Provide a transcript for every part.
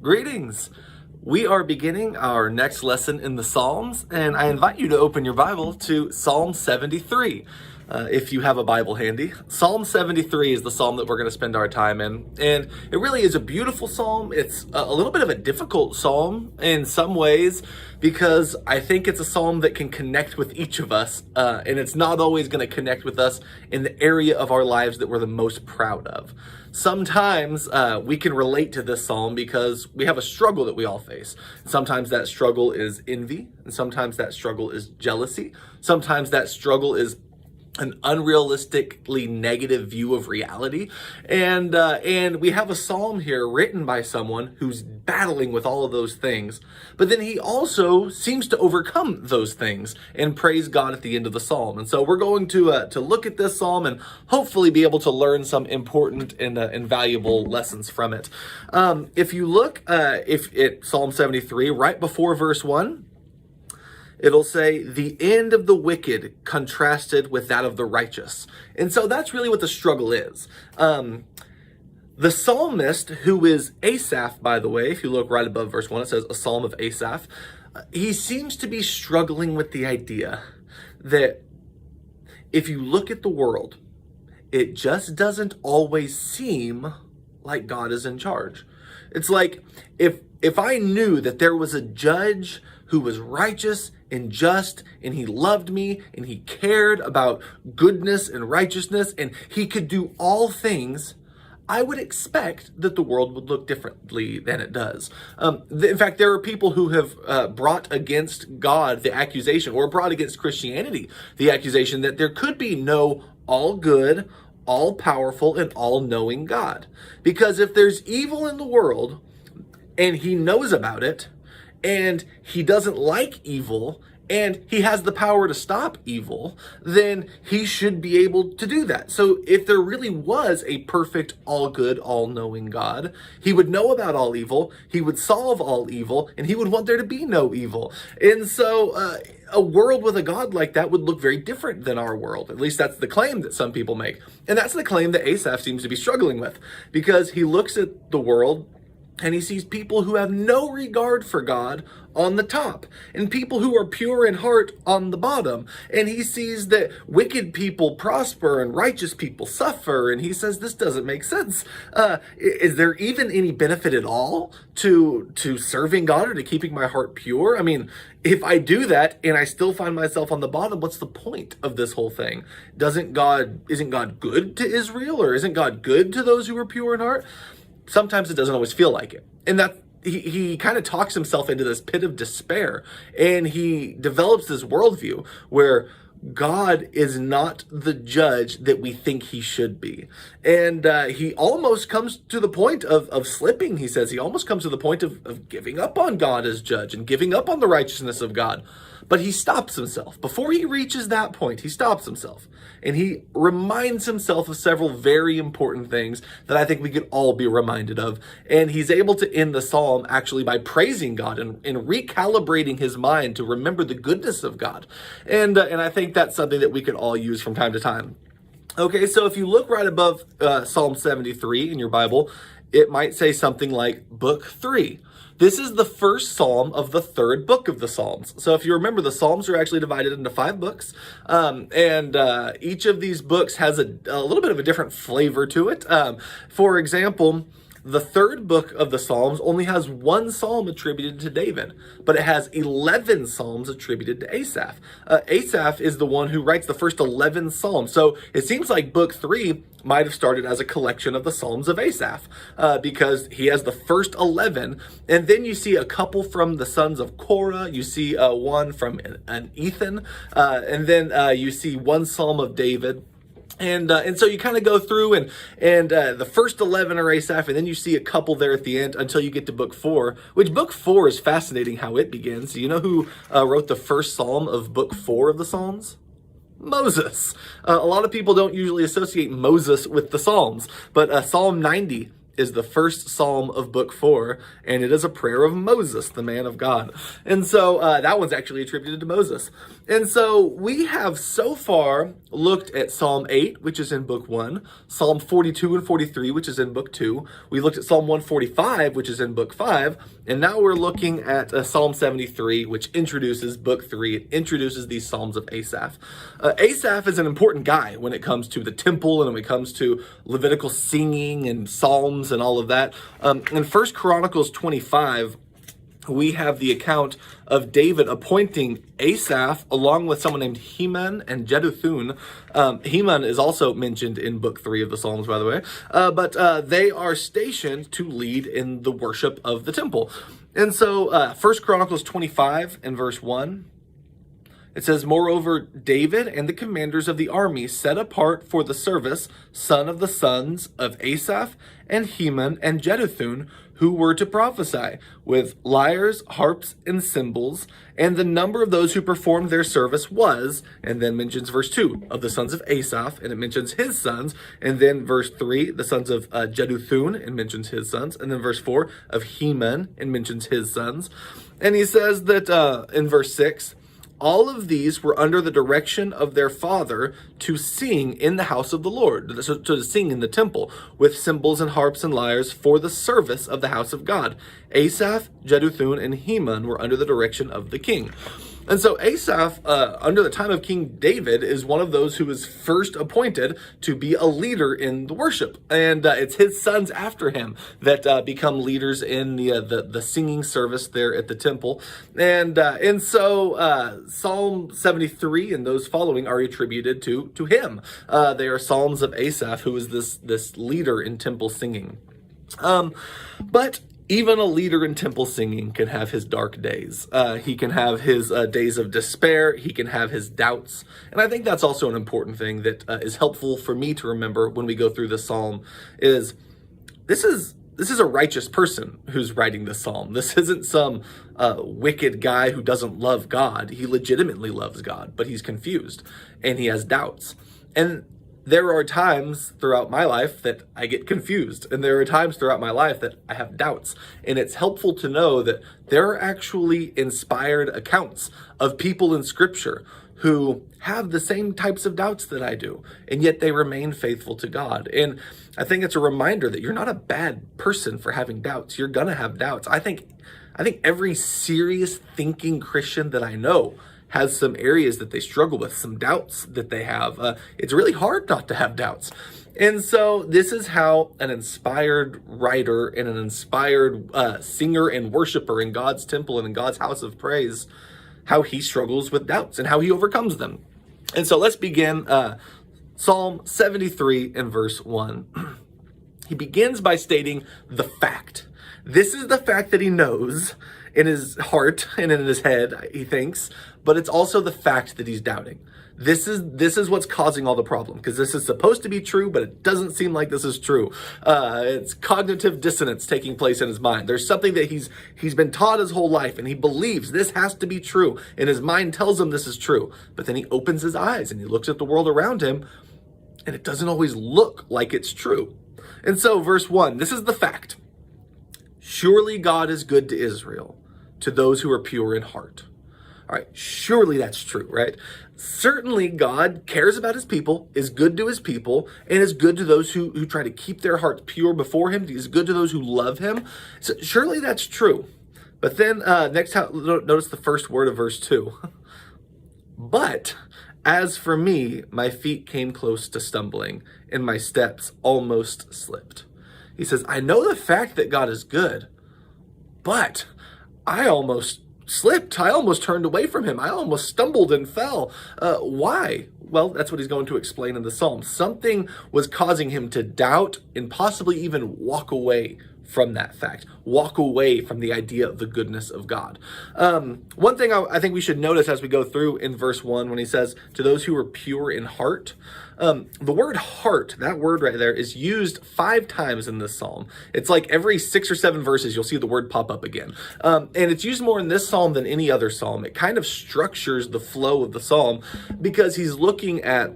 Greetings! We are beginning our next lesson in the Psalms, and I invite you to open your Bible to Psalm 73. If you have a Bible handy. Psalm 73 is the psalm that we're going to spend our time in, and it really is a beautiful psalm. It's a little bit of a difficult psalm in some ways because I think it's a psalm that can connect with each of us, and it's not always going to connect with us in the area of our lives that we're the most proud of. Sometimes we can relate to this psalm because we have a struggle that we all face. Sometimes that struggle is envy, and sometimes that struggle is jealousy. Sometimes that struggle is an unrealistically negative view of reality. And we have a psalm here written by someone who's battling with all of those things. But then he also seems to overcome those things and praise God at the end of the psalm. And so we're going to look at this psalm and hopefully be able to learn some important and valuable lessons from it. If you look if at Psalm 73, right before verse 1, it'll say, the end of the wicked contrasted with that of the righteous. And so that's really what the struggle is. The psalmist, who is Asaph, by the way, if you look right above verse 1, it says a psalm of Asaph. He seems to be struggling with the idea that if you look at the world, it just doesn't always seem like God is in charge. It's like if I knew that there was a judge who was righteous and just, and he loved me, and he cared about goodness and righteousness, and he could do all things, I would expect that the world would look differently than it does. In fact, there are people who have brought against God the accusation, or brought against Christianity the accusation that there could be no all good, all powerful, and all knowing God. Because if there's evil in the world, and he knows about it, and he doesn't like evil, and he has the power to stop evil, then he should be able to do that. So if there really was a perfect, all-good, all-knowing God, he would know about all evil, he would solve all evil, and he would want there to be no evil. And so a world with a God like that would look very different than our world. At least that's the claim that some people make. And that's the claim that Asaph seems to be struggling with, because he looks at the world and he sees people who have no regard for God on the top, and people who are pure in heart on the bottom. And he sees that wicked people prosper and righteous people suffer. And he says, this doesn't make sense. Is there even any benefit at all to serving God or to keeping my heart pure? I mean, if I do that and I still find myself on the bottom, what's the point of this whole thing? Isn't God good to Israel, or isn't God good to those who are pure in heart? Sometimes it doesn't always feel like it. And that he kind of talks himself into this pit of despair, and he develops this worldview where God is not the judge that we think he should be. And he almost comes to the point of slipping, he says. He almost comes to the point of giving up on God as judge and giving up on the righteousness of God. But he stops himself. Before he reaches that point, he stops himself. And he reminds himself of several very important things that I think we could all be reminded of. And he's able to end the psalm actually by praising God and recalibrating his mind to remember the goodness of God. And I think that's something that we could all use from time to time. Okay, so if you look right above Psalm 73 in your Bible, it might say something like Book 3. This is the first psalm of the third book of the Psalms. So if you remember, the Psalms are actually divided into 5 books. And each of these books has a little bit of a different flavor to it. For example, the third book of the Psalms only has 1 psalm attributed to David, but it has 11 psalms attributed to Asaph. Asaph is the one who writes the first 11 psalms. So it seems like Book 3 might have started as a collection of the Psalms of Asaph, because he has the first 11, and then you see a couple from the sons of Korah, you see one from an Ethan, and then you see 1 psalm of David. And so you kind of go through and the first 11 are Asaph, and then you see a couple there at the end until you get to Book 4, which Book 4 is fascinating how it begins. Do you know who wrote the first psalm of Book 4 of the Psalms? Moses. A lot of people don't usually associate Moses with the Psalms, but Psalm 90 is the first psalm of book 4, and it is a prayer of Moses, the man of God. And so that one's actually attributed to Moses. And so we have so far looked at Psalm 8, which is in book 1, Psalm 42 and 43, which is in book 2. We looked at Psalm 145, which is in book 5, and now we're looking at Psalm 73, which introduces book 3. It introduces these psalms of Asaph. Asaph is an important guy when it comes to the temple and when it comes to Levitical singing and psalms and all of that. In 1 Chronicles 25, we have the account of David appointing Asaph along with someone named Heman and Jeduthun. Heman is also mentioned in book 3 of the Psalms, by the way. But they are stationed to lead in the worship of the temple. And so 1 Chronicles 25 and verse 1, it says, "Moreover, David and the commanders of the army set apart for the service son of the sons of Asaph and Heman and Jeduthun, who were to prophesy, with lyres, harps, and cymbals. And the number of those who performed their service was," and then mentions verse 2, "of the sons of Asaph," and it mentions his sons. And then verse 3, the sons of Jeduthun, and mentions his sons. And then verse 4, of Heman, and mentions his sons. And he says that in verse 6, "All of these were under the direction of their father to sing in the house of the Lord," so to sing in the temple, "with cymbals and harps and lyres for the service of the house of God. Asaph, Jeduthun, and Heman were under the direction of the king." And so Asaph, under the time of King David, is one of those who was first appointed to be a leader in the worship. And it's his sons after him that become leaders in the singing service there at the temple. And so Psalm 73 and those following are attributed to him. They are Psalms of Asaph, who is this leader in temple singing. But even a leader in temple singing can have his dark days. He can have his days of despair. He can have his doubts. And I think that's also an important thing that is helpful for me to remember when we go through this psalm is this is a righteous person who's writing this psalm. This isn't some wicked guy who doesn't love God. He legitimately loves God, but he's confused and he has doubts. And there are times throughout my life that I get confused, and there are times throughout my life that I have doubts. And it's helpful to know that there are actually inspired accounts of people in Scripture who have the same types of doubts that I do, and yet they remain faithful to God. And I think it's a reminder that you're not a bad person for having doubts. You're gonna have doubts. I think every serious thinking Christian that I know has some areas that they struggle with, some doubts that they have. It's really hard not to have doubts. And so this is how an inspired writer and an inspired singer and worshiper in God's temple and in God's house of praise, how he struggles with doubts and how he overcomes them. And so let's begin Psalm 73 and verse 1. He begins by stating the fact. This is the fact that he knows in his heart and in his head, he thinks, but it's also the fact that he's doubting. This is what's causing all the problem, because this is supposed to be true, but it doesn't seem like this is true. It's cognitive dissonance taking place in his mind. There's something that he's been taught his whole life, and he believes this has to be true, and his mind tells him this is true. But then he opens his eyes and he looks at the world around him, and it doesn't always look like it's true. And so verse 1, this is the fact. "Surely God is good to Israel, to those who are pure in heart." All right, surely that's true, right? Certainly God cares about his people, is good to his people, and is good to those who try to keep their hearts pure before him. He's good to those who love him. So surely that's true. But then next, notice the first word of verse 2. "But as for me, my feet came close to stumbling, and my steps almost slipped." He says, I know the fact that God is good, but I almost slipped. I almost turned away from him. I almost stumbled and fell. Why? Well, that's what he's going to explain in the Psalm. Something was causing him to doubt and possibly even walk away from that fact, walk away from the idea of the goodness of God. One thing I think we should notice as we go through in verse 1, when he says, to those who are pure in heart, the word heart, that word right there, is used 5 times in this psalm. It's like every 6 or 7 verses, you'll see the word pop up again. And it's used more in this psalm than any other psalm. It kind of structures the flow of the psalm because he's looking at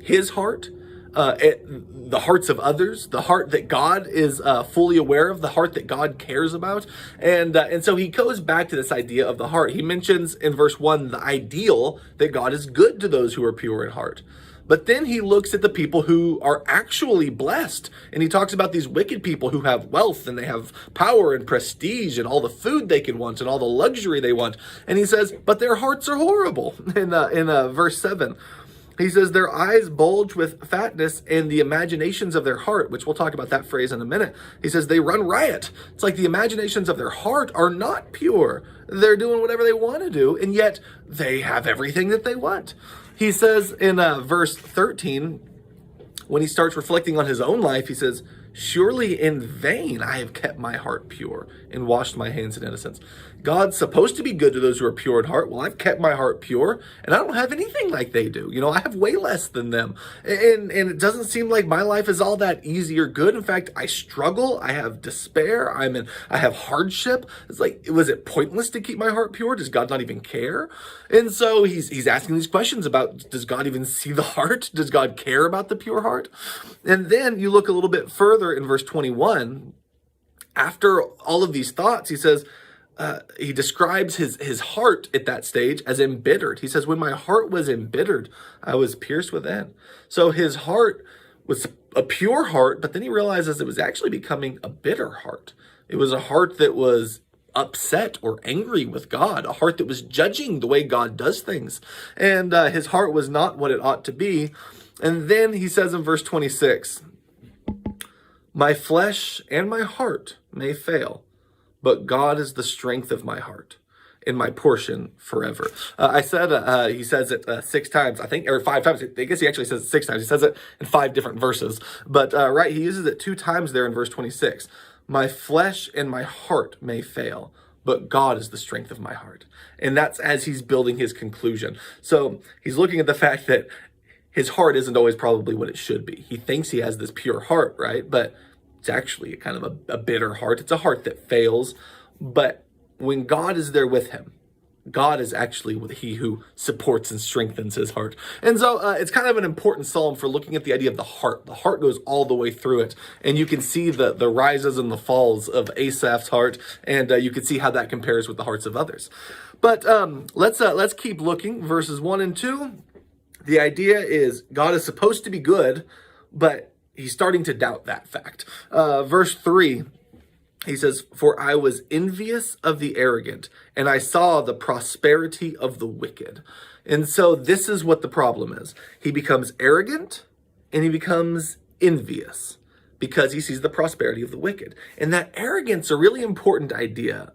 his heart, the hearts of others, the heart that God is fully aware of, the heart that God cares about. And so he goes back to this idea of the heart. He mentions in verse 1 the ideal that God is good to those who are pure in heart. But then he looks at the people who are actually blessed. And he talks about these wicked people who have wealth and they have power and prestige and all the food they can want and all the luxury they want. And he says, but their hearts are horrible in verse 7. He says, their eyes bulge with fatness and the imaginations of their heart, which we'll talk about that phrase in a minute. He says they run riot. It's like the imaginations of their heart are not pure. They're doing whatever they want to do, and yet they have everything that they want. He says in verse 13, when he starts reflecting on his own life, he says, surely in vain I have kept my heart pure and washed my hands in innocence. God's supposed to be good to those who are pure in heart. Well, I've kept my heart pure, and I don't have anything like they do. I have way less than them. And it doesn't seem like my life is all that easy or good. In fact, I struggle. I have despair. I have hardship. It's like, was it pointless to keep my heart pure? Does God not even care? And so he's asking these questions about, does God even see the heart? Does God care about the pure heart? And then you look a little bit further in verse 21. After all of these thoughts, he says, he describes his heart at that stage as embittered. He says, when my heart was embittered, I was pierced within. So his heart was a pure heart, but then he realizes it was actually becoming a bitter heart. It was a heart that was upset or angry with God, a heart that was judging the way God does things. And his heart was not what it ought to be. And then he says in verse 26, my flesh and my heart may fail, but God is the strength of my heart and my portion forever. I said, he says it 6 times, I think, or 5 times. I guess he actually says it 6 times. He says it in 5 different verses. But he uses it 2 times there in verse 26. My flesh and my heart may fail, but God is the strength of my heart. And that's as he's building his conclusion. So he's looking at the fact that his heart isn't always probably what it should be. He thinks he has this pure heart, right? But it's actually kind of a bitter heart. It's a heart that fails. But when God is there with him, God is actually he who supports and strengthens his heart. And so it's kind of an important psalm for looking at the idea of the heart. The heart goes all the way through it. And you can see the rises and the falls of Asaph's heart. And you can see how that compares with the hearts of others. But let's keep looking. Verses 1 and 2. The idea is God is supposed to be good, but he's starting to doubt that fact. Verse 3, he says, for I was envious of the arrogant, and I saw the prosperity of the wicked. And so this is what the problem is. He becomes arrogant, and he becomes envious because he sees the prosperity of the wicked. And that arrogance, a really important idea,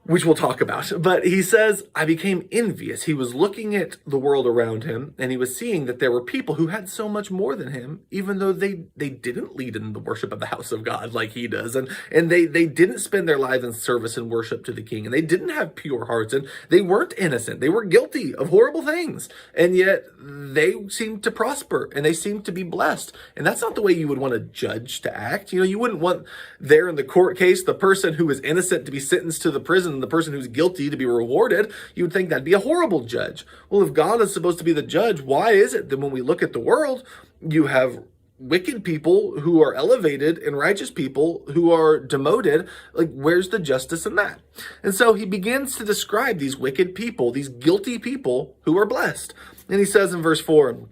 which we'll talk about. But he says, I became envious. He was looking at the world around him, and he was seeing that there were people who had so much more than him, even though they didn't lead in the worship of the house of God like he does. And they didn't spend their lives in service and worship to the king. And they didn't have pure hearts. And they weren't innocent. They were guilty of horrible things. And yet they seemed to prosper, and they seemed to be blessed. And that's not the way you would want a judge to act. You wouldn't want there in the court case, the person who is innocent to be sentenced to the prison, and the person who's guilty to be rewarded. You would think that'd be a horrible judge. Well, if God is supposed to be the judge, why is it that when we look at the world, you have wicked people who are elevated and righteous people who are demoted? Like, where's the justice in that? And so he begins to describe these wicked people, these guilty people who are blessed. And he says in verse 4,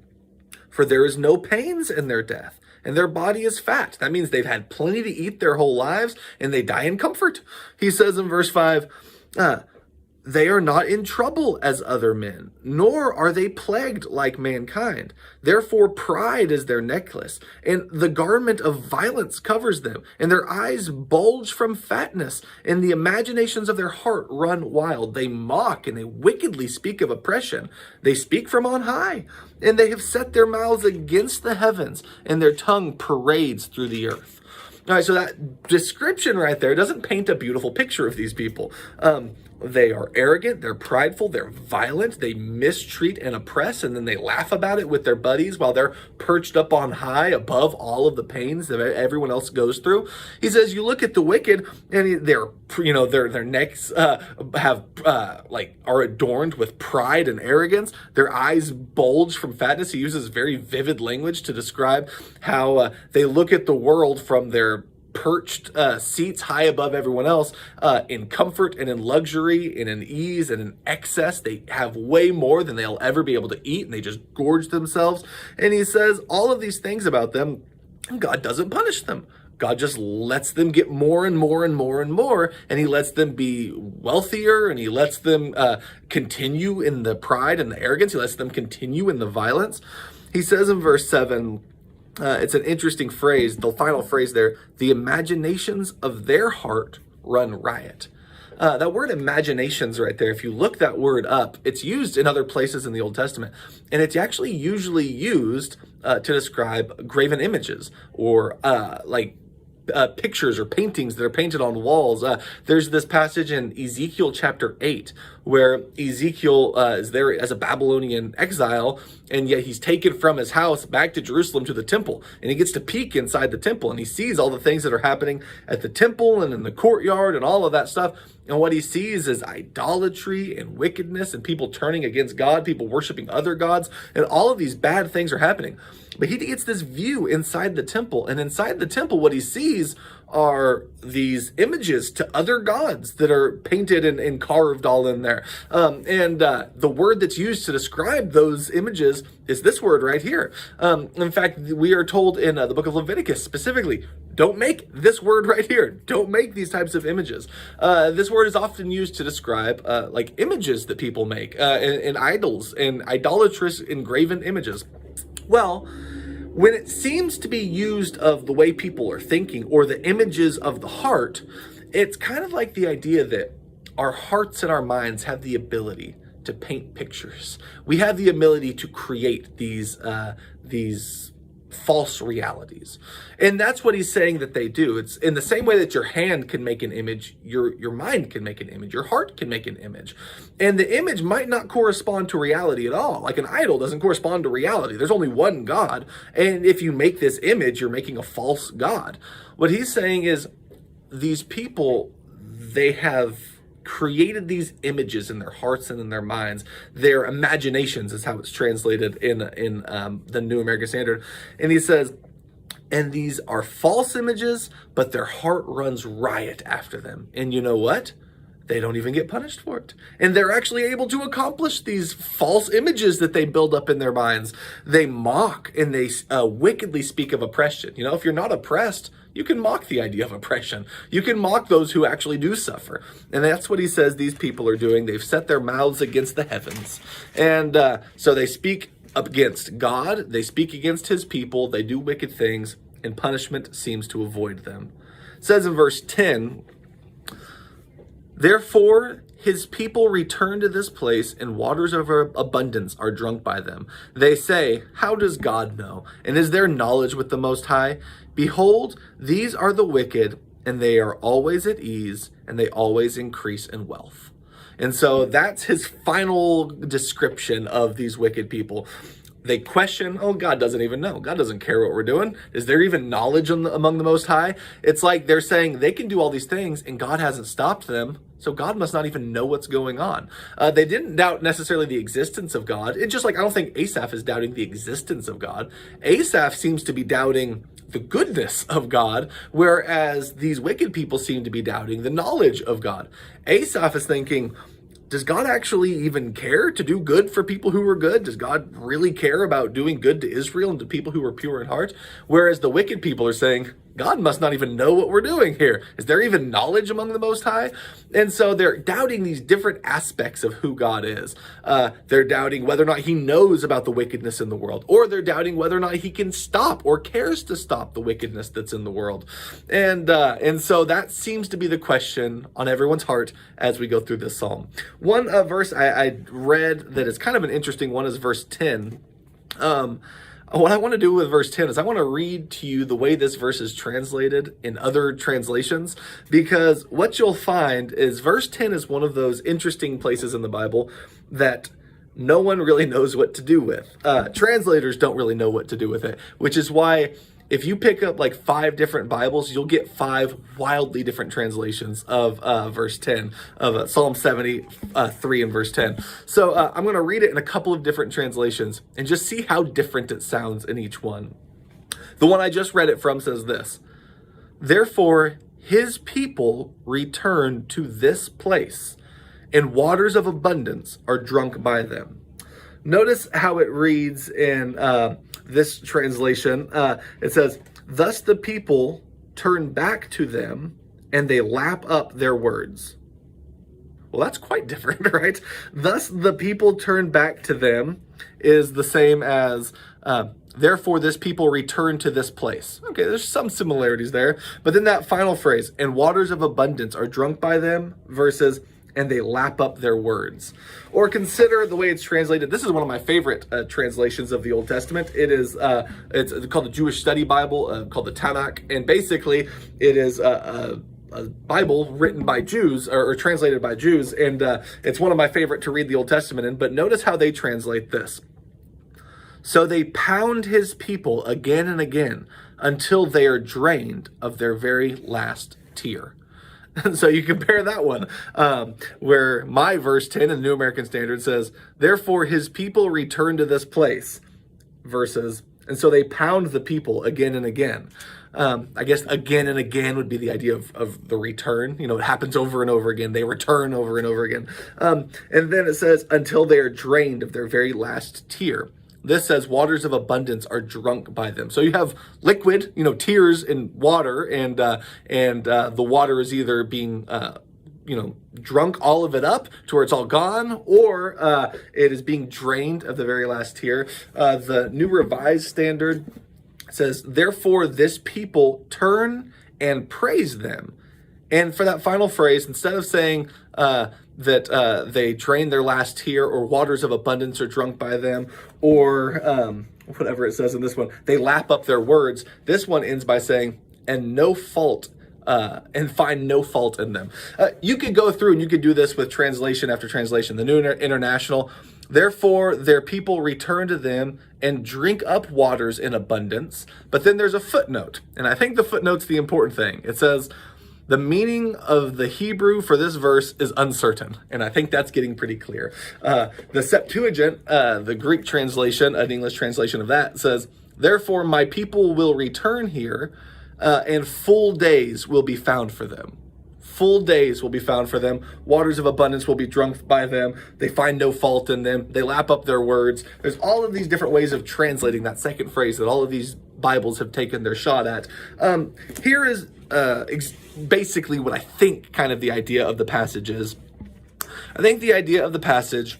for there is no pains in their death, and their body is fat. That means they've had plenty to eat their whole lives, and they die in comfort. He says in verse 5, they are not in trouble as other men, nor are they plagued like mankind. Therefore, pride is their necklace, and the garment of violence covers them, and their eyes bulge from fatness, and the imaginations of their heart run wild. They mock and they wickedly speak of oppression. They speak from on high, and they have set their mouths against the heavens, and their tongue parades through the earth. All right, so that description right there doesn't paint a beautiful picture of these people. They are arrogant, they're prideful, they're violent, they mistreat and oppress, and then they laugh about it with their buddies while they're perched up on high above all of the pains that everyone else goes through. He says, you look at the wicked, and their necks are adorned with pride and arrogance. Their eyes bulge from fatness. He uses very vivid language to describe how they look at the world from their perched seats high above everyone else, in comfort and in luxury and in ease and in excess. They have way more than they'll ever be able to eat, and they just gorge themselves. And he says all of these things about them, and God doesn't punish them. God just lets them get more and more and more and more, and he lets them be wealthier, and he lets them continue in the pride and the arrogance. He lets them continue in the violence. He says in verse 7, it's an interesting phrase, the final phrase there, the imaginations of their heart run riot. That word imaginations right there, if you look that word up, it's used in other places in the Old Testament, and it's actually usually used to describe graven images or pictures or paintings that are painted on walls. There's this passage in Ezekiel Chapter 8 where Ezekiel is there as a Babylonian exile, and yet he's taken from his house back to Jerusalem to the temple, and he gets to peek inside the temple, and he sees all the things that are happening at the temple and in the courtyard and all of that stuff. And what he sees is idolatry and wickedness and people turning against God, people worshiping other gods, and all of these bad things are happening. But he gets this view inside the temple, and inside the temple, what he sees are these images to other gods that are painted and carved all in there. The word that's used to describe those images is this word right here. In fact, we are told in the book of Leviticus specifically, don't make this word right here. Don't make these types of images. This word is often used to describe images that people make and idols and idolatrous engraven images. Well, when it seems to be used of the way people are thinking or the images of the heart, it's kind of like the idea that our hearts and our minds have the ability to paint pictures. We have the ability to create these false realities. And that's what he's saying that they do. It's in the same way that your hand can make an image, your mind can make an image, your heart can make an image. And the image might not correspond to reality at all. Like an idol doesn't correspond to reality. There's only one God. And if you make this image, you're making a false God. What he's saying is these people, they have created these images in their hearts and in their minds. Their imaginations is how it's translated in the New American Standard. And he says, and these are false images, but their heart runs riot after them. And you know what? They don't even get punished for it. And they're actually able to accomplish these false images that they build up in their minds. They mock and they wickedly speak of oppression. You know, if you're not oppressed, you can mock the idea of oppression. You can mock those who actually do suffer. And that's what he says these people are doing. They've set their mouths against the heavens. And so they speak against God. They speak against his people. They do wicked things, and punishment seems to avoid them. It says in verse 10, therefore, his people return to this place, and waters of abundance are drunk by them. They say, how does God know? And is there knowledge with the Most High? Behold, these are the wicked, and they are always at ease, and they always increase in wealth. And so that's his final description of these wicked people. They question, oh, God doesn't even know. God doesn't care what we're doing. Is there even knowledge among the Most High? It's like they're saying they can do all these things, and God hasn't stopped them. So God must not even know what's going on. They didn't doubt necessarily the existence of God. It's just like, I don't think Asaph is doubting the existence of God. Asaph seems to be doubting the goodness of God, whereas these wicked people seem to be doubting the knowledge of God. Asaph is thinking, does God actually even care to do good for people who are good? Does God really care about doing good to Israel and to people who are pure in heart? Whereas the wicked people are saying, God must not even know what we're doing here. Is there even knowledge among the Most High? And so they're doubting these different aspects of who God is. They're doubting whether or not he knows about the wickedness in the world, or they're doubting whether or not he can stop or cares to stop the wickedness that's in the world. And so that seems to be the question on everyone's heart as we go through this psalm. One verse I read that is kind of an interesting one is verse 10. What I want to do with verse 10 is I want to read to you the way this verse is translated in other translations, because what you'll find is verse 10 is one of those interesting places in the Bible that no one really knows what to do with. Translators don't really know what to do with it, which is why if you pick up like 5 different Bibles, you'll get 5 wildly different translations of verse 10, of Psalm 73 and verse 10. So I'm going to read it in a couple of different translations and just see how different it sounds in each one. The one I just read it from says this: "Therefore his people return to this place, and waters of abundance are drunk by them." Notice how it reads in this translation. It says, "Thus the people turn back to them, and they lap up their words." Well, that's quite different, right? "Thus the people turn back to them" is the same as "therefore this people return to this place." Okay, there's some similarities there. But then that final phrase, "and waters of abundance are drunk by them," versus "and they lap up their words." Or consider the way it's translated. This is one of my favorite translations of the Old Testament. It's called the Jewish Study Bible, called the Tanakh. And basically, it is a Bible written by Jews, or translated by Jews. And it's one of my favorite to read the Old Testament in. But notice how they translate this. "So they pound his people again and again until they are drained of their very last tear." And so you compare that one, where my verse 10 in the New American Standard says, "Therefore his people return to this place," versus, "and so they pound the people again and again." I guess again and again would be the idea of the return. You know, it happens over and over again. They return over and over again. And then it says, "until they are drained of their very last tear." This says waters of abundance are drunk by them. So you have liquid, tears in water, and the water is either being, drunk all of it up to where it's all gone, or it is being drained of the very last tear. The New Revised Standard says, "Therefore this people turn and praise them." And for that final phrase, instead of saying that they drain their last tear, or waters of abundance are drunk by them, or whatever it says in this one, they lap up their words, this one ends by saying, "and no fault," and find no fault in them. You could go through and you could do this with translation after translation. The New International, "Therefore their people return to them and drink up waters in abundance." But then there's a footnote, and I think the footnote's the important thing. It says, "The meaning of the Hebrew for this verse is uncertain," and I think that's getting pretty clear. The Septuagint, the Greek translation, an English translation of that, says, "Therefore my people will return here, and full days will be found for them." Full days will be found for them. Waters of abundance will be drunk by them. They find no fault in them. They lap up their words. There's all of these different ways of translating that second phrase that all of these Bibles have taken their shot at. Here is basically what I think kind of the idea of the passage is. I think the idea of the passage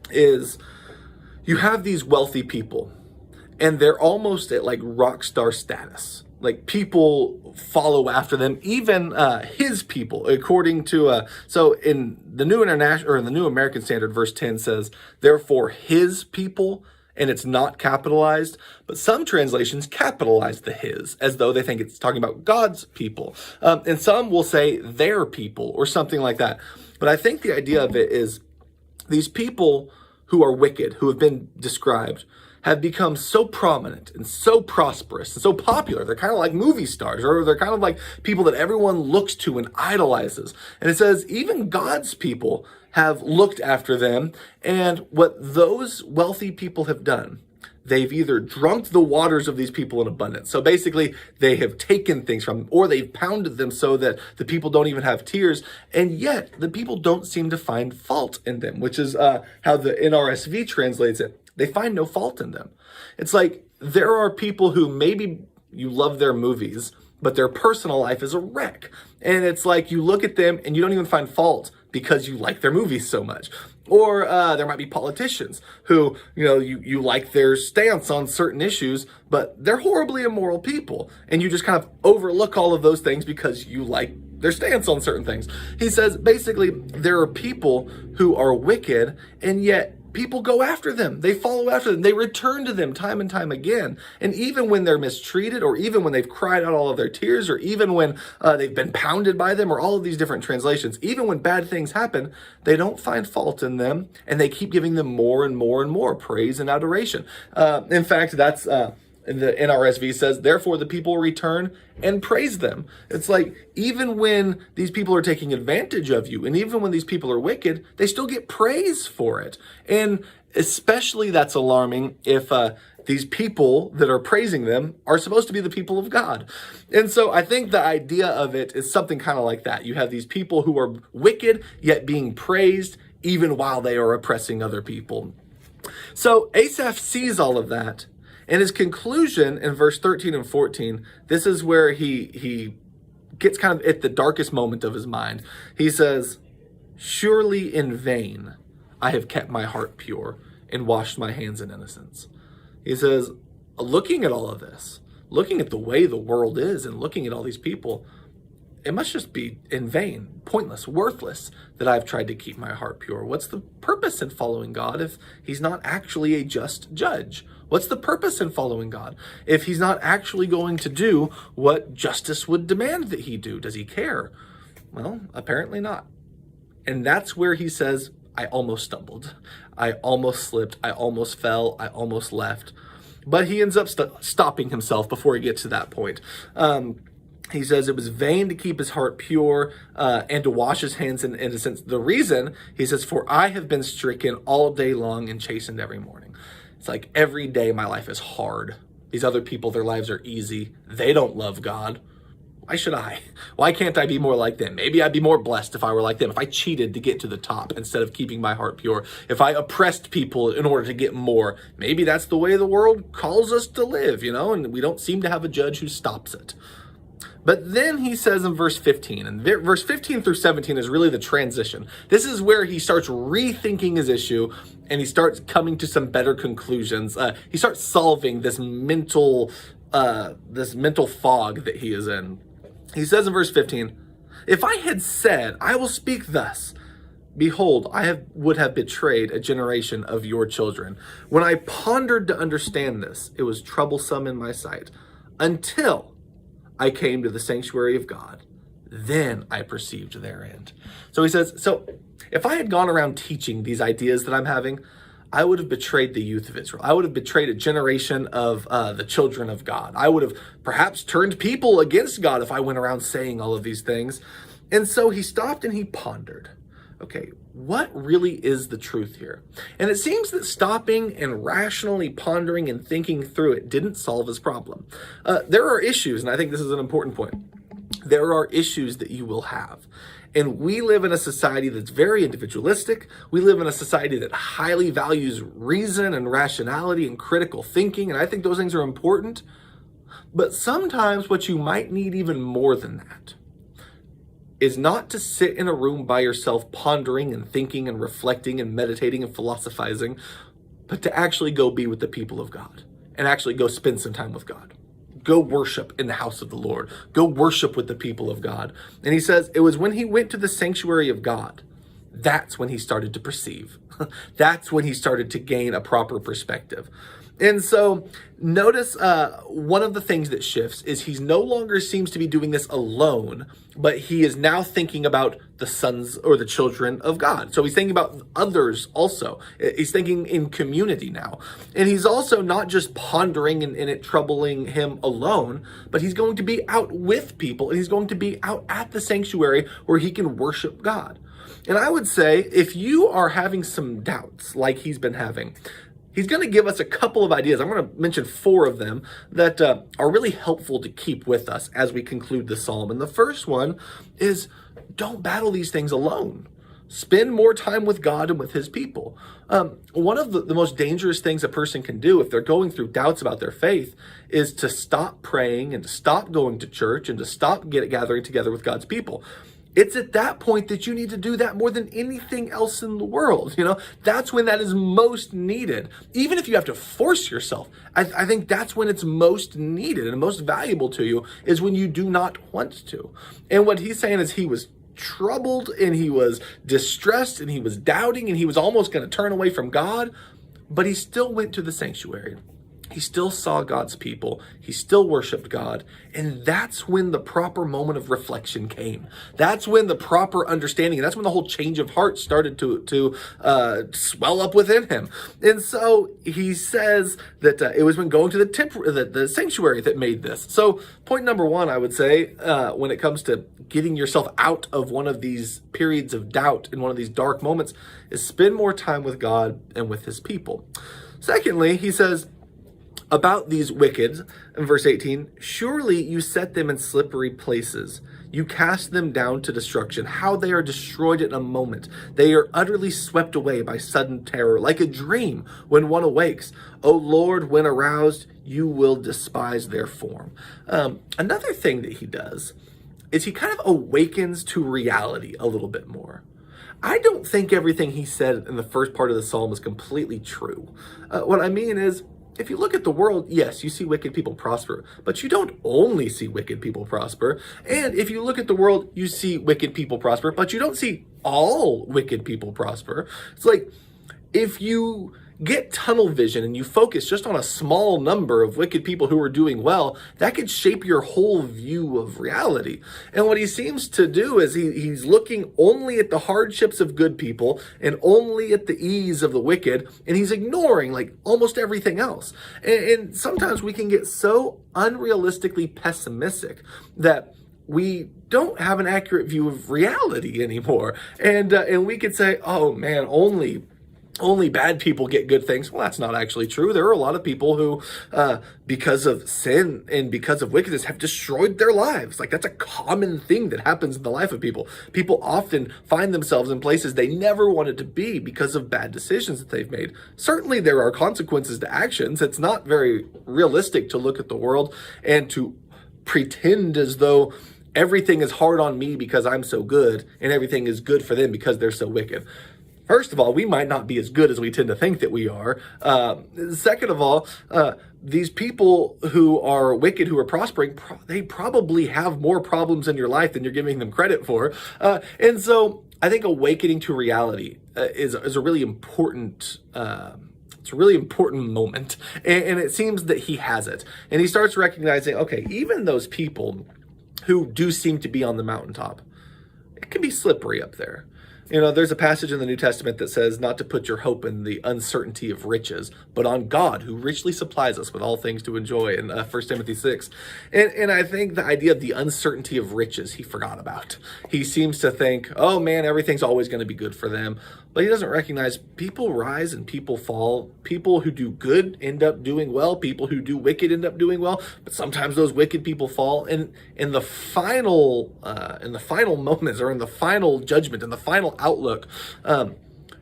is you have these wealthy people, and they're almost at like rock star status. Like, people follow after them, even his people, according to so in the New International, or in the New American Standard, verse 10 says, "Therefore his people," and it's not capitalized, but some translations capitalize the his as though they think it's talking about God's people. And some will say their people or something like that. But I think the idea of it is these people who are wicked, who have been described, have become so prominent and so prosperous and so popular. They're kind of like movie stars, or they're kind of like people that everyone looks to and idolizes. And it says even God's people have looked after them. And what those wealthy people have done, they've either drunk the waters of these people in abundance. So basically, they have taken things from them, or they've pounded them so that the people don't even have tears. And yet, the people don't seem to find fault in them, which is how the NRSV translates it. They find no fault in them. It's like there are people who maybe you love their movies, but their personal life is a wreck. And it's like you look at them and you don't even find fault because you like their movies so much. Or there might be politicians who, you like their stance on certain issues, but they're horribly immoral people. And you just kind of overlook all of those things because you like their stance on certain things. He says, basically, there are people who are wicked, and yet people go after them. They follow after them. They return to them time and time again. And even when they're mistreated, or even when they've cried out all of their tears, or even when they've been pounded by them, or all of these different translations, even when bad things happen, they don't find fault in them, and they keep giving them more and more and more praise and adoration. In fact, that's the NRSV says, therefore the people return and praise them. It's like, even when these people are taking advantage of you, and even when these people are wicked, they still get praise for it. And especially that's alarming if these people that are praising them are supposed to be the people of God. And so I think the idea of it is something kind of like that. You have these people who are wicked, yet being praised, even while they are oppressing other people. So Asaph sees all of that. And his conclusion in verse 13 and 14, this is where he gets kind of at the darkest moment of his mind. He says, surely in vain I have kept my heart pure and washed my hands in innocence. He says, looking at all of this, looking at the way the world is and looking at all these people, it must just be in vain, pointless, worthless that I've tried to keep my heart pure. What's the purpose in following God if he's not actually a just judge? What's the purpose in following God if he's not actually going to do what justice would demand that he do? Does he care? Well, apparently not. And that's where he says, I almost stumbled. I almost slipped. I almost fell. I almost left. But he ends up stopping himself before he gets to that point. He says it was vain to keep his heart pure and to wash his hands in innocence. The reason, he says, for I have been stricken all day long and chastened every morning. It's like every day my life is hard. These other people, their lives are easy. They don't love God. Why should I? Why can't I be more like them? Maybe I'd be more blessed if I were like them. If I cheated to get to the top instead of keeping my heart pure. If I oppressed people in order to get more. Maybe that's the way the world calls us to live, and we don't seem to have a judge who stops it. But then he says in verse 15, and verse 15 through 17 is really the transition. This is where he starts rethinking his issue, and he starts coming to some better conclusions. He starts solving this mental fog that he is in. He says in verse 15, if I had said, I will speak thus, behold, would have betrayed a generation of your children. When I pondered to understand this, it was troublesome in my sight, until I came to the sanctuary of God. Then I perceived their end. So he says, if I had gone around teaching these ideas that I'm having, I would have betrayed the youth of Israel. I would have betrayed a generation of the children of God. I would have perhaps turned people against God if I went around saying all of these things. And so he stopped and he pondered. Okay, what really is the truth here? And it seems that stopping and rationally pondering and thinking through it didn't solve his problem. There are issues, and I think this is an important point. There are issues that you will have. And we live in a society that's very individualistic. We live in a society that highly values reason and rationality and critical thinking. And I think those things are important. But sometimes what you might need even more than that is not to sit in a room by yourself pondering and thinking and reflecting and meditating and philosophizing, but to actually go be with the people of God and actually go spend some time with God. Go worship in the house of the Lord. Go worship with the people of God. And he says it was when he went to the sanctuary of God, that's when he started to perceive. That's when he started to gain a proper perspective. And so notice one of the things that shifts is he no longer seems to be doing this alone, but he is now thinking about the sons or the children of God. So he's thinking about others also. He's thinking in community now. And he's also not just pondering and it troubling him alone, but he's going to be out with people, and he's going to be out at the sanctuary where he can worship God. And I would say if you are having some doubts like he's been having, he's going to give us a couple of ideas. I'm going to mention 4 of them that are really helpful to keep with us as we conclude the psalm. And the first one is, don't battle these things alone. Spend more time with God and with his people. One of the most dangerous things a person can do if they're going through doubts about their faith is to stop praying and to stop going to church and to stop gathering together with God's people. It's at that point that you need to do that more than anything else in the world. That's when that is most needed. Even if you have to force yourself, I think that's when it's most needed and most valuable to you is when you do not want to. And what he's saying is he was troubled and he was distressed and he was doubting and he was almost going to turn away from God, but he still went to the sanctuary. He still saw God's people. He still worshiped God. And that's when the proper moment of reflection came. That's when the proper understanding, and that's when the whole change of heart started to swell up within him. And so he says that it was when going to the sanctuary that made this. So point number one, I would say, when it comes to getting yourself out of one of these periods of doubt in one of these dark moments, is spend more time with God and with his people. Secondly, he says, about these wicked, in verse 18, surely you set them in slippery places. You cast them down to destruction. How they are destroyed in a moment. They are utterly swept away by sudden terror, like a dream when one awakes. O Lord, when aroused, you will despise their form. Another thing that he does is he kind of awakens to reality a little bit more. I don't think everything he said in the first part of the psalm is completely true. What I mean is, if you look at the world, yes, you see wicked people prosper, but you don't only see wicked people prosper. And if you look at the world, you see wicked people prosper, but you don't see all wicked people prosper. It's like, if you get tunnel vision and you focus just on a small number of wicked people who are doing well, that could shape your whole view of reality. And what he seems to do is he's looking only at the hardships of good people and only at the ease of the wicked, and he's ignoring like almost everything else. And sometimes we can get so unrealistically pessimistic that we don't have an accurate view of reality anymore. And we could say, oh man, only bad people get good things. Well, that's not actually true. There are a lot of people who, because of sin and because of wickedness, have destroyed their lives. Like, that's a common thing that happens in the life of people. People often find themselves in places they never wanted to be because of bad decisions that they've made. Certainly, there are consequences to actions. It's not very realistic to look at the world and to pretend as though everything is hard on me because I'm so good and everything is good for them because they're so wicked. First of all, we might not be as good as we tend to think that we are. Second of all, these people who are wicked, who are prospering, they probably have more problems in your life than you're giving them credit for. And so I think awakening to reality is a really important it's a really important moment. And it seems that he has it. And he starts recognizing, okay, even those people who do seem to be on the mountaintop, it can be slippery up there. You know, there's a passage in the New Testament that says not to put your hope in the uncertainty of riches, but on God, who richly supplies us with all things to enjoy in 1 Timothy 6. And I think the idea of the uncertainty of riches, he forgot about. He seems to think, oh man, everything's always going to be good for them. But he doesn't recognize people rise and people fall. People who do good end up doing well. People who do wicked end up doing well. But sometimes those wicked people fall. And in the final moments, or in the final judgment, in the final outlook,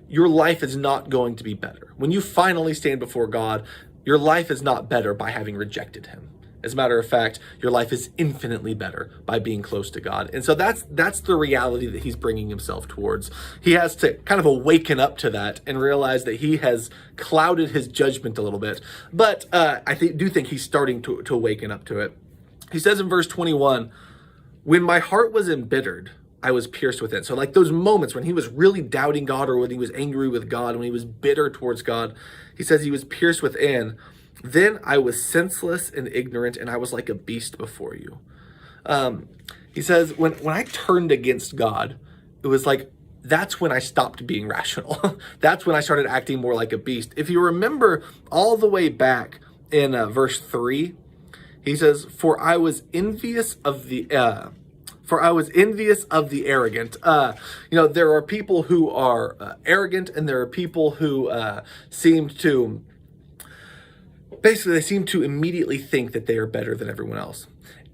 your life is not going to be better. When you finally stand before God, your life is not better by having rejected him. As a matter of fact, your life is infinitely better by being close to God. And so that's the reality that he's bringing himself towards. He has to kind of awaken up to that and realize that he has clouded his judgment a little bit. But I do think he's starting to awaken up to it. He says in verse 21, when my heart was embittered, I was pierced within. So like those moments when he was really doubting God, or when he was angry with God, when he was bitter towards God, he says he was pierced within. Then I was senseless and ignorant, and I was like a beast before you. He says, when I turned against God, it was like, that's when I stopped being rational. That's when I started acting more like a beast. If you remember all the way back in verse 3, he says, for I was envious of the arrogant. There are people who are arrogant, and there are people who seem to immediately think that they are better than everyone else.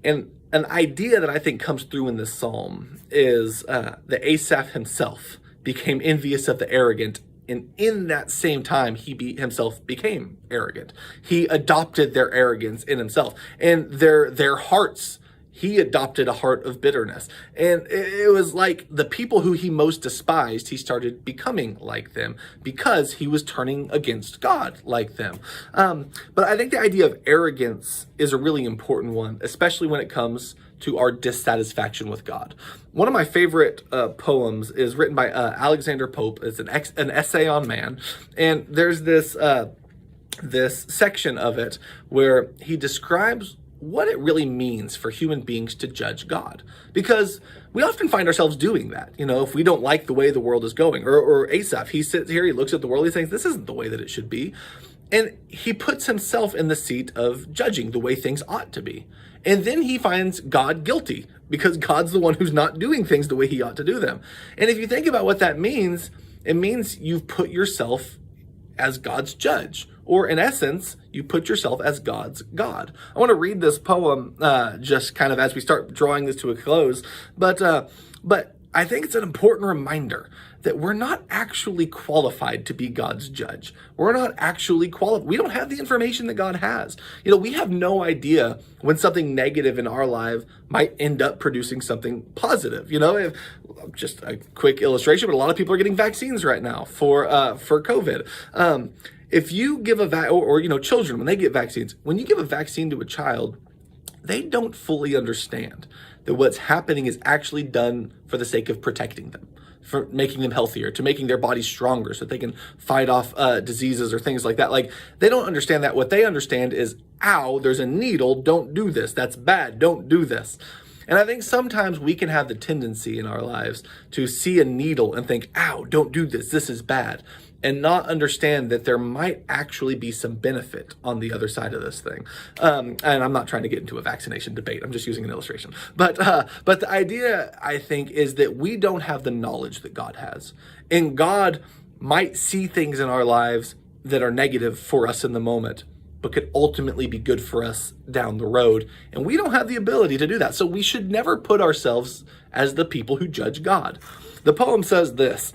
And an idea that I think comes through in this psalm is that Asaph himself became envious of the arrogant, and in that same time, he himself became arrogant. He adopted their arrogance in himself, and their hearts. He adopted a heart of bitterness. And it was like the people who he most despised, he started becoming like them because he was turning against God like them. But I think the idea of arrogance is a really important one, especially when it comes to our dissatisfaction with God. One of my favorite poems is written by Alexander Pope. It's an essay on man, and there's this section of it where he describes what it really means for human beings to judge God. Because we often find ourselves doing that. If we don't like the way the world is going, or Asaph, he sits here, he looks at the world, he thinks, this isn't the way that it should be. And he puts himself in the seat of judging the way things ought to be. And then he finds God guilty because God's the one who's not doing things the way he ought to do them. And if you think about what that means, it means you've put yourself as God's judge. Or in essence, you put yourself as God's God. I want to read this poem just kind of as we start drawing this to a close. But I think it's an important reminder that we're not actually qualified to be God's judge. We're not actually qualified. We don't have the information that God has. We have no idea when something negative in our life might end up producing something positive. Just a quick illustration, but a lot of people are getting vaccines right now for COVID. If you give children, when they get vaccines, when you give a vaccine to a child, they don't fully understand that what's happening is actually done for the sake of protecting them, for making them healthier, to making their bodies stronger so that they can fight off diseases or things like that. Like, they don't understand that. What they understand is, ow, there's a needle, don't do this. That's bad, don't do this. And I think sometimes we can have the tendency in our lives to see a needle and think, ow, don't do this, this is bad, and not understand that there might actually be some benefit on the other side of this thing. And I'm not trying to get into a vaccination debate. I'm just using an illustration. But the idea, I think, is that we don't have the knowledge that God has. And God might see things in our lives that are negative for us in the moment, but could ultimately be good for us down the road. And we don't have the ability to do that. So we should never put ourselves as the people who judge God. The poem says this: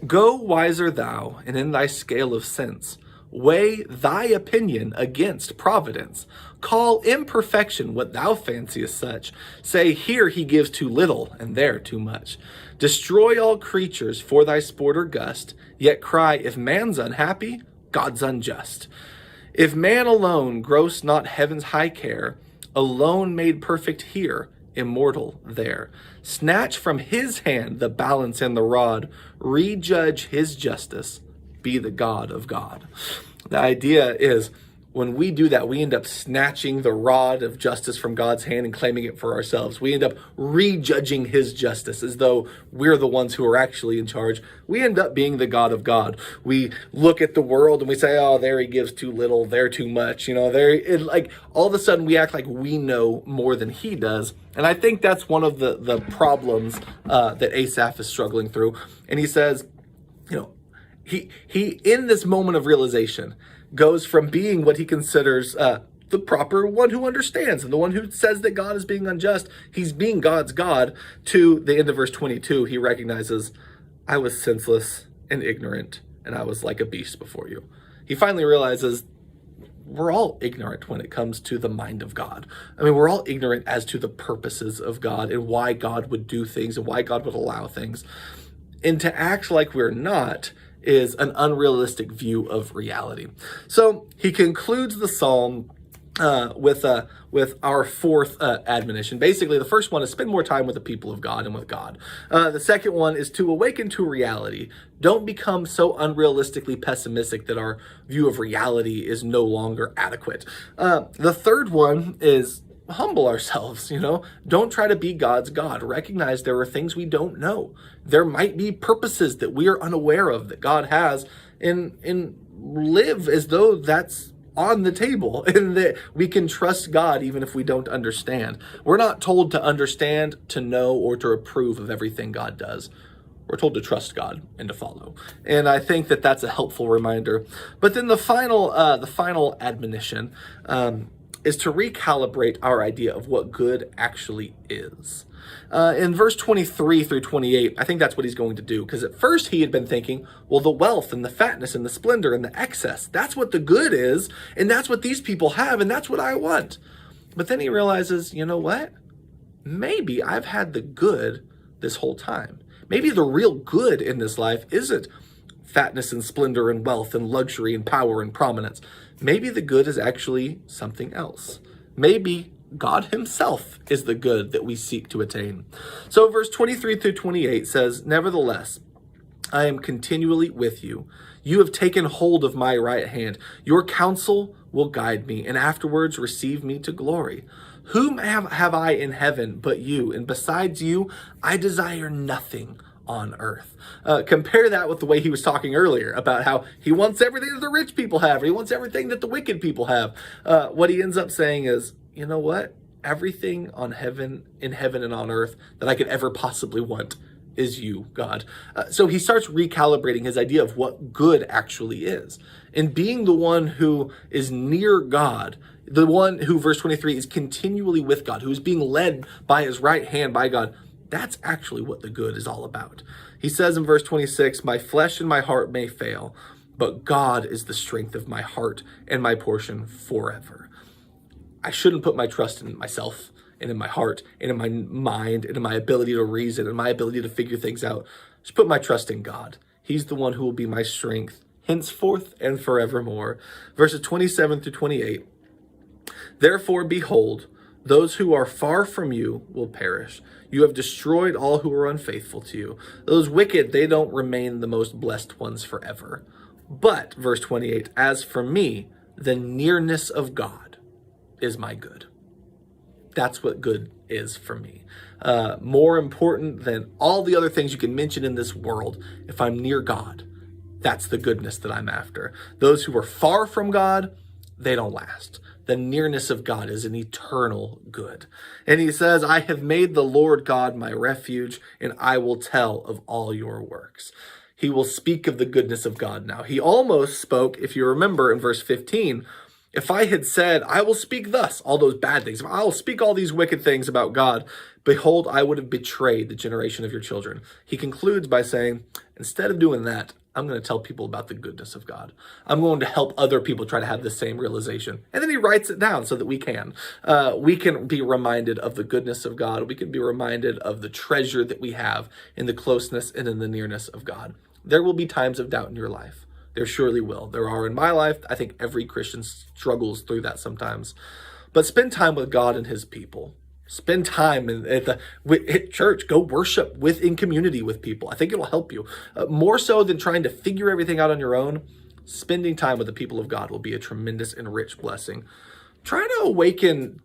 Go wiser thou, and in thy scale of sense, weigh thy opinion against providence. Call imperfection what thou fanciest such. Say, here he gives too little, and there too much. Destroy all creatures for thy sport or gust, yet cry, if man's unhappy, God's unjust. If man alone gross not heaven's high care, alone made perfect here, immortal there. Snatch from his hand the balance and the rod, rejudge his justice, be the God of God. The idea is, when we do that, we end up snatching the rod of justice from God's hand and claiming it for ourselves. We end up rejudging his justice as though we're the ones who are actually in charge. We end up being the God of God. We look at the world and we say, oh, there he gives too little, there too much. All of a sudden we act like we know more than he does. And I think that's one of the problems that Asaph is struggling through. And he says, he in this moment of realization goes from being what he considers the proper one who understands and the one who says that God is being unjust. He's being God's God. To the end of verse 22, he recognizes, I was senseless and ignorant, and I was like a beast before you. He finally realizes we're all ignorant when it comes to the mind of God. We're all ignorant as to the purposes of God and why God would do things and why God would allow things. And to act like we're not is an unrealistic view of reality. So he concludes the psalm with our fourth admonition. Basically, the first one is spend more time with the people of God and with God. The second one is to awaken to reality. Don't become so unrealistically pessimistic that our view of reality is no longer adequate. The third one is humble ourselves. Don't try to be God's God. Recognize there are things we don't know. There might be purposes that we are unaware of that God has, and live as though that's on the table and that we can trust God even if we don't understand. We're not told to understand, to know, or to approve of everything God does. We're told to trust God and to follow. And I think that that's a helpful reminder. But then the final admonition is to recalibrate our idea of what good actually is. In verse 23 through 28, I think that's what he's going to do. Because at first he had been thinking, well, the wealth and the fatness and the splendor and the excess, that's what the good is. And that's what these people have. And that's what I want. But then he realizes, you know what? Maybe I've had the good this whole time. Maybe the real good in this life isn't fatness and splendor and wealth and luxury and power and prominence. Maybe the good is actually something else. Maybe God himself is the good that we seek to attain. So verse 23 through 28 says, "Nevertheless, I am continually with you. You have taken hold of my right hand. Your counsel will guide me, and afterwards receive me to glory. Whom have I in heaven but you? And besides you, I desire nothing on earth." Compare that with the way he was talking earlier about how he wants everything that the rich people have, or he wants everything that the wicked people have. What he ends up saying is, you know what? Everything in heaven and on earth that I could ever possibly want is you, God. So he starts recalibrating his idea of what good actually is. And being the one who is near God, the one who, verse 23, is continually with God, who is being led by his right hand by God, that's actually what the good is all about. He says in verse 26, "My flesh and my heart may fail, but God is the strength of my heart and my portion forever." I shouldn't put my trust in myself and in my heart and in my mind and in my ability to reason and my ability to figure things out. Just put my trust in God. He's the one who will be my strength henceforth and forevermore. Verses 27 through 28. "Therefore, behold, those who are far from you will perish. You have destroyed all who are unfaithful to you. Those wicked, they don't remain the most blessed ones forever. But," verse 28, "as for me, the nearness of God is my good." That's what good is for me. More important than all the other things you can mention in this world, if I'm near God, that's the goodness that I'm after. Those who are far from God, they don't last. The nearness of God is an eternal good. And he says, "I have made the Lord God my refuge, and I will tell of all your works." He will speak of the goodness of God now. He almost spoke, if you remember in verse 15, if I had said, "I will speak thus," all those bad things, I will speak all these wicked things about God, behold, I would have betrayed the generation of your children. He concludes by saying, instead of doing that, I'm going to tell people about the goodness of God. I'm going to help other people try to have the same realization. And then he writes it down so that we can. We can be reminded of the goodness of God. We can be reminded of the treasure that we have in the closeness and in the nearness of God. There will be times of doubt in your life. There surely will. There are in my life. I think every Christian struggles through that sometimes. But spend time with God and his people. Spend time at church. Go worship in community with people. I think it'll help you. More so than trying to figure everything out on your own, spending time with the people of God will be a tremendous and rich blessing. Try to awaken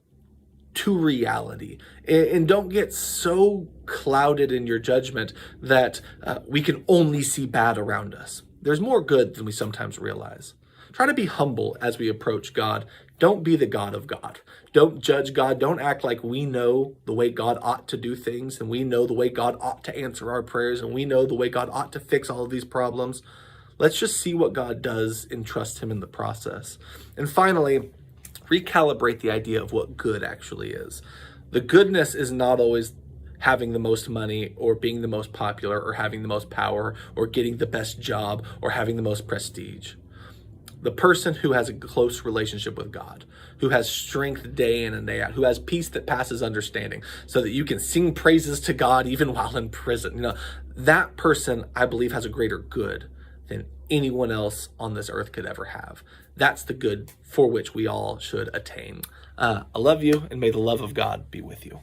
to reality and don't get so clouded in your judgment that we can only see bad around us. There's more good than we sometimes realize. Try to be humble as we approach God. Don't be the God of God. Don't judge God. Don't act like we know the way God ought to do things, and we know the way God ought to answer our prayers, and we know the way God ought to fix all of these problems. Let's just see what God does and trust him in the process. And finally, recalibrate the idea of what good actually is. The goodness is not always having the most money or being the most popular or having the most power or getting the best job or having the most prestige. The person who has a close relationship with God, who has strength day in and day out, who has peace that passes understanding so that you can sing praises to God even while in prison. That person, I believe, has a greater good than anyone else on this earth could ever have. That's the good for which we all should attain. I love you, and may the love of God be with you.